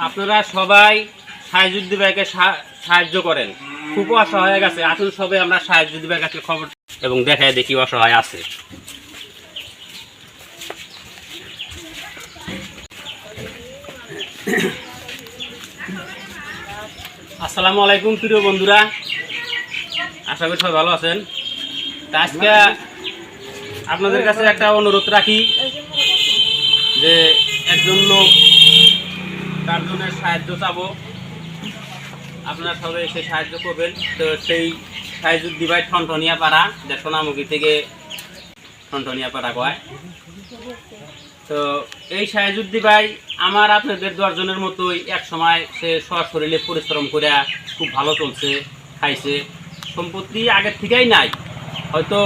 আপনারা সবাই সাইজুদ্দি ভাইকে সাহায্য করেন, খুব অসহায় হয়ে গেছে। আসুন সবাই আমরা সাইজুদ্দি ভাইয়ের কাছে খবর এবং দেখায় দেখি অসহায় আছে। আসসালামু আলাইকুম প্রিয় বন্ধুরা, আশা করি সবাই ভালো আছেন। তা আজকে আপনাদের কাছে একটা অনুরোধ রাখি যে একজন লোক তার জন্য সাহায্য চাবো, আপনারা সবাই এসে সাহায্য করবেন। তো সেই সাইজুদ্দি ভাই ঠনঠনিয়া পাড়া, যে সোনামুখী থেকে ঠনঠনিয়া পাড়া কয়। তো এই সাইজুদ্দি ভাই আমার আপনাদের 10 জনের মতোই এক সময় সে সশরীরে পরিশ্রম করে খুব ভালো চলছে, খাইছে, সম্পত্তি আগের থেকেই নাই, হয়তো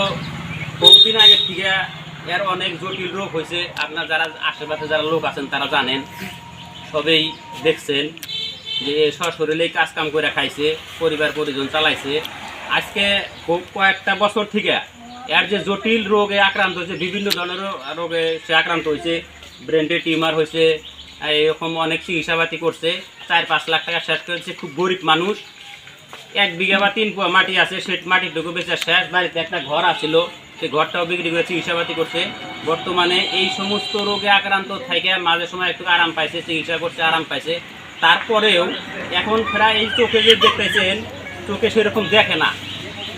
বহুদিন আগের থেকে এর অনেক জটিল রোগ হয়েছে। আপনার যারা আশেপাশে যারা লোক আছেন তারা জানেন, সবেই দেখছেন যে সশরীরেই কাজকাম করে খাইছে, পরিবার পরিজন চালাইছে। আজকে কয়েকটা বছর থেকে এর যে জটিল রোগে আক্রান্ত হয়েছে, বিভিন্ন ধরনের রোগে সে আক্রান্ত হয়েছে, ব্রেনে টিউমার হয়েছে, এরকম অনেক চিকিৎসাপাতি করছে, 4-5 লাখ টাকা শেষ করেছে। খুব গরিব মানুষ, 1 বিঘা বা 3 পোয়া মাটি আছে, সে মাটিটুকু বেচে শেষ। বাড়িতে একটা ঘর আছিল, সেই ঘরটাও বিক্রি করে চিকিৎসাপাতি করছে। বর্তমানে এই সমস্ত রোগে আক্রান্ত থেকে মাঝে সময় একটু আরাম পাইছে, চিকিৎসা করছে, আরাম পাইছে। তারপরেও এখন প্রায় এই চোখে যে দেখতেছেন, চোখে সেরকম দেখে না,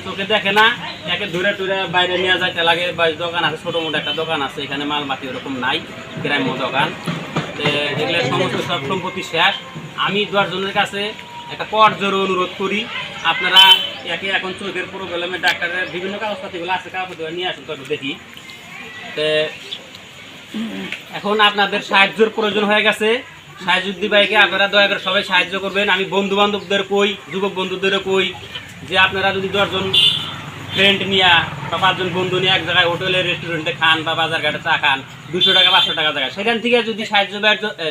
চোখে দেখে না, একে ধরে টুরে বাইরে নিয়ে যাইতে লাগে। বা দোকান আছে, ছোটো মোটো একটা দোকান আছে, এখানে মালমাতি ওরকম নাই, গ্রাম্য দোকান। এগুলো সমস্ত সব সম্পত্তি শেষ। আমি 10 জনের কাছে একটা করজোর অনুরোধ করি, আপনারা একে এখন চোখের প্রবলেমে ডাক্তারের বিভিন্ন কাগজপাতিগুলো আছে, কাগজপাতিগুলো নিয়ে আসুন তো দেখি। এখন আপনাদের সাহায্যের প্রয়োজন হয়ে গেছে। সাইজুদ্দি ভাইকে আপনারা দয়া করে সবাই সাহায্য করবেন। আমি বন্ধু বান্ধবদের কই, যুবক বন্ধুদেরও কই যে আপনারা যদি 10 জন ফ্রেন্ড নিয়ে বা 5 জন বন্ধু নিয়ে এক জায়গায় হোটেলে রেস্টুরেন্টে খান বা বাজার ঘাটে চা খান, 200 টাকা 500 টাকা জায়গায়, সেখান থেকে যদি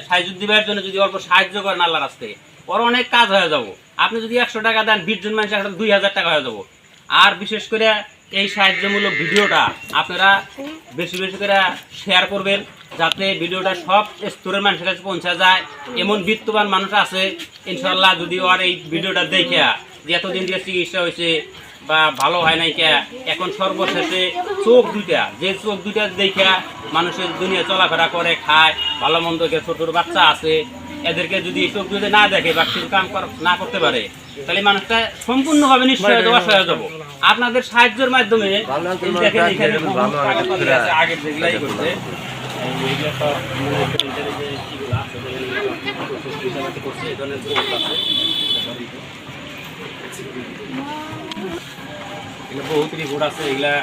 সাইজুদ্দি ভাইয়ের জন্য যদি অল্প সাহায্য করেন আল্লাহর রাস্তায়, ওর অনেক কাজ হয়ে যাবো। আপনি যদি 100 টাকা দেন, 20 জন মানুষ 2000 টাকা হয়ে যাবো। আর বিশেষ করে এই সাহায্যমূলক ভিডিওটা আপনারা বেশি বেশি করে শেয়ার করবেন, যাতে ভিডিওটা সব স্তরের মানুষের কাছে পৌঁছা যায়। এমন বিত্তবান মানুষ আছে ইনশাল্লাহ, যদি ওর এই ভিডিওটা দেখে যে এতদিন দিয়ে চিকিৎসা হয়েছে বা ভালো হয় নাই কে, এখন সর্বশেষে চোখ দুইটা দেখে মানুষের দুনিয়া চলাফেরা করে, খায়, ভালো মন্দ, ছোট ছোট বাচ্চা আছে, এদেরকে যদি চোখ দুটো না দেখে বা কিছু কাম না করতে পারে, তাহলে মানুষটা সম্পূর্ণভাবে নিশ্চয় দোষ হয়ে যাবো। আপনাদের সাহায্যের মাধ্যমে আগের যেগুলাই করছে বহুত রিপোর্ট আছে, এগুলা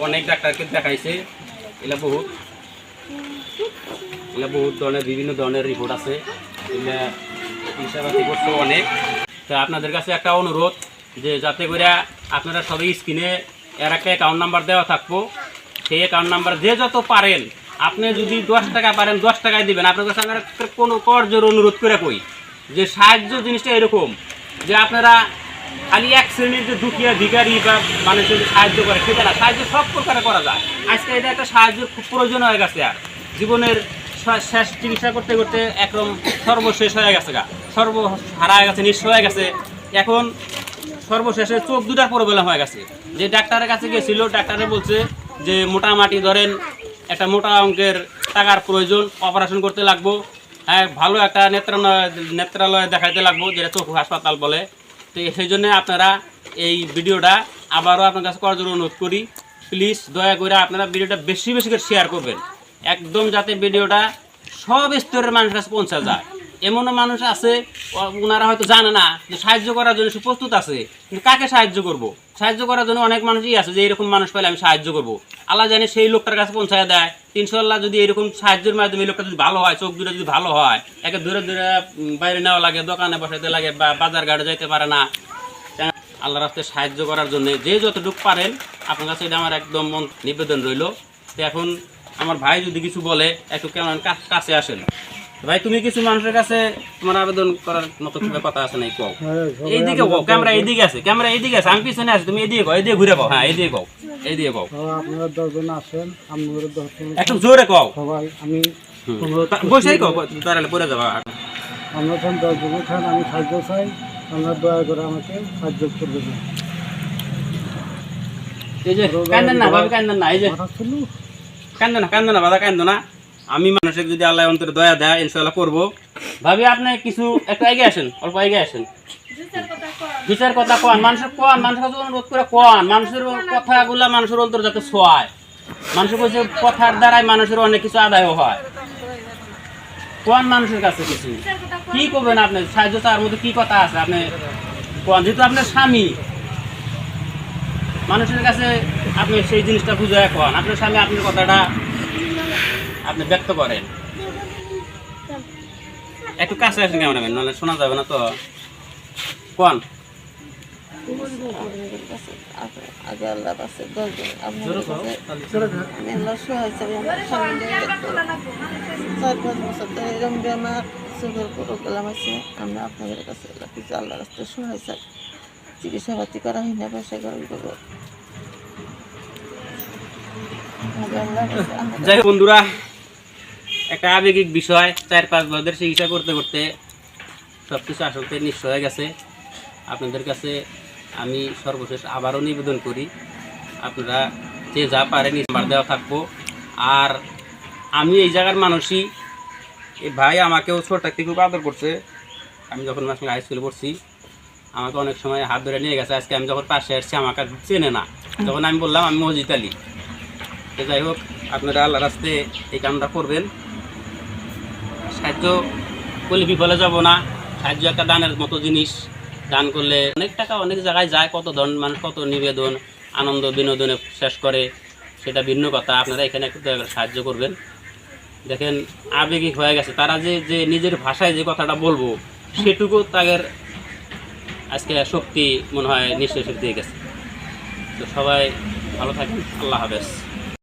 অনেক ডাক্তারকে দেখাইছে, এগুলা বহুত ধরনের বিভিন্ন ধরনের রিপোর্ট আছে, এগুলা চিকিৎসাপাতি করছে অনেক। তো আপনাদের কাছে একটা অনুরোধ যে যাতে করে আপনারা সবাই স্ক্রিনে এর একটা অ্যাকাউন্ট নাম্বার দেওয়া থাকবো, সেই অ্যাকাউন্ট নাম্বার যে যত পারেন, আপনি যদি 10 টাকা পারেন 10 টাকায় দিবেন। আপনার কাছে আমরা কোনো করজোর অনুরোধ করে কই যে সাহায্য জিনিসটা এরকম যে আপনারা খালি এক শ্রেণীর যে দুঃখিয়া ভিখারি বা মানুষের সাহায্য করে সেটা না, সাহায্য সব প্রকারে করা যায়। আজকে এটা একটা সাহায্যের খুব প্রয়োজন হয়ে গেছে। আর জীবনের শেষ চিকিৎসা করতে করতে একদম সর্বশেষ হয়ে গেছে, হারা হয়ে গেছে, নিঃস্ব হয়ে গেছে। এখন সর্বশেষে চোখ দুটার প্রবলেম হয়ে গেছে। যে ডাক্তারের কাছে গেছিল, ডাক্তারে বলছে যে মোটামুটি ধরেন একটা মোটা অঙ্কের টাকার প্রয়োজন, অপারেশন করতে লাগবো, হ্যাঁ, ভালো একটা নেত্রালয়ে দেখাইতে লাগবো, যেটা চক্ষু হাসপাতাল বলে। তো সেই জন্য আপনারা এই ভিডিওটা আবারও আপনার কাছে করার জন্য অনুরোধ করি, প্লিজ দয়া করে আপনারা ভিডিওটা বেশি বেশি করে শেয়ার করবেন, একদম যাতে ভিডিওটা সব স্তরের মানুষের কাছে পৌঁছা যায়। এমনও মানুষ আছে ওনারা হয়তো জানে না যে সাহায্য করার জন্য সে প্রস্তুত আছে, কিন্তু কাকে সাহায্য করব? সাহায্য করার জন্য অনেক মানুষই আছে যে এরকম মানুষ পেলে আমি সাহায্য করব, আল্লাহ জানে সেই লোকটার কাছে পৌঁছায় দেয়। ইনশাল্লাহ যদি এরকম সাহায্যের মাধ্যমে এই লোকটা যদি ভালো হয়, চোখ দুটো যদি ভালো হয়, একে দূরে দূরে বাইরে নেওয়া লাগে, দোকানে বসাইতে লাগে বা বাজার ঘাটে যাইতে পারে না, আল্লাহ রাস্তায় সাহায্য করার জন্য যে যতটুকু পারেন আপনার কাছে এটা আমার একদম নিবেদন রইল। তো এখন আমার ভাই যদি কিছু বলে একটু কেমন কাছে আসেন। ভাই, তুমি কিছু মানুষের কাছে তোমার আবেদন করার মতো কথা আছে নাই? কও, এইদিকে কও, ক্যামেরা এইদিকে আছে, আমি পিছনে আছি, তুমি এইদিকে কও, এইদিকে ঘুরে কও, হ্যাঁ এইদিকে কও, আপনারা 10 জন আসেন, আপনারা 10 জন একটু জোরে কও, সবাই আমি বসেই কও, তাহলে পড়ে যাবা। আমরা খান 10 জনে খান, আমি সাহায্য চাই, আপনারা দয়া করে আমাকে সাহায্য করবেন। এই যে কান্দেন না ভাবি, কান্দেন না, এই যে কথা ছিল কান্দো না বাবা, কান্দো না। আমি মানুষের যদি আল্লাহ অন্তরে দয়া দেয় ইনশাআল্লাহ করবো। ভাবি আপনি কিছু একটু এগিয়ে আসেন, অল্প এগিয়ে আসেন, বিচার কথা কন, মানুষের কাছে অনুরোধ করে কন, মানুষের কথাগুলা মানুষের অন্তর যাতে ছোঁয়ায়। মানুষের কাছে কথার দ্বারাই মানুষের অনেক কিছু আদায়ও হয়। কোন মানুষের কাছে কিছু কি করবেন আপনি, সাহায্য চাওয়ার মধ্যে কি কথা আছে আপনি কোন, যেহেতু আপনার স্বামী, মানুষের কাছে আপনি সেই জিনিসটা বুঝে কোন, আপনার স্বামী আপনার কথাটা আপনি ব্যক্ত করেন। একটু কাছে আসেন ক্যামেরাম্যান, নাহলে শোনা যাবে না তো। কোন আগে আল্লাহ আছে 10 জন আপনাদের কাছে আমি আল্লাহ সহায় চাই। আমার স্বামী 4-5 বছর ধরে এরকম বেমার, সুগার প্রোগ্রাম আছে। আমরা আপনাদের কাছে কিছু আল্লাহ রাস্তায় সহায় চাই। চিকিৎসা পাতি করা হয় না, পয়সা খরচ করবো। যাই হোক বন্ধুরা, একটা আবেগিক বিষয়, 4-5 বছর চিকিৎসা করতে করতে সব কিছু আসলে নিঃস্ব হয়ে গেছে। আপনাদের কাছে আমি সর্বশেষ আবারও নিবেদন করি, আপনারা যে যা পারেন নাম্বার দেওয়া থাকবো। আর আমি এই জায়গার মানুষই, এই ভাই আমাকেও ছোট থেকে খুব আদর করছে। আমি যখন আসলে হাই স্কুলে পড়ছি আমাকে অনেক সময় হাত ধরে নিয়ে গেছে। আজকে আমি যখন পাশে আসছি আমাকে চেনে না, তখন আমি বললাম আমি মজিদ আলী। তো যাই হোক, আপনারা আল্লাহ রাস্তে এই কামটা করবেন। সাহায্য করলে বিফলে যাব না, সাহায্য একটা দানের মতো জিনিস। দান করলে অনেক টাকা অনেক জায়গায় যায়, কত ধন মানুষ কত নিবেদন আনন্দ বিনোদনে শেষ করে, সেটা ভিন্ন কথা। আপনারা এখানে একটু দয়া করে সাহায্য করবেন। দেখেন আবেগিক হয়ে গেছে, তারা যে নিজের ভাষায় যে কথাটা বলবো সেটুকু তাদের আজকে শক্তি মনে হয় নিঃশেষ দিয়ে গেছে। তো সবাই ভালো থাকেন, আল্লাহ হাফেজ।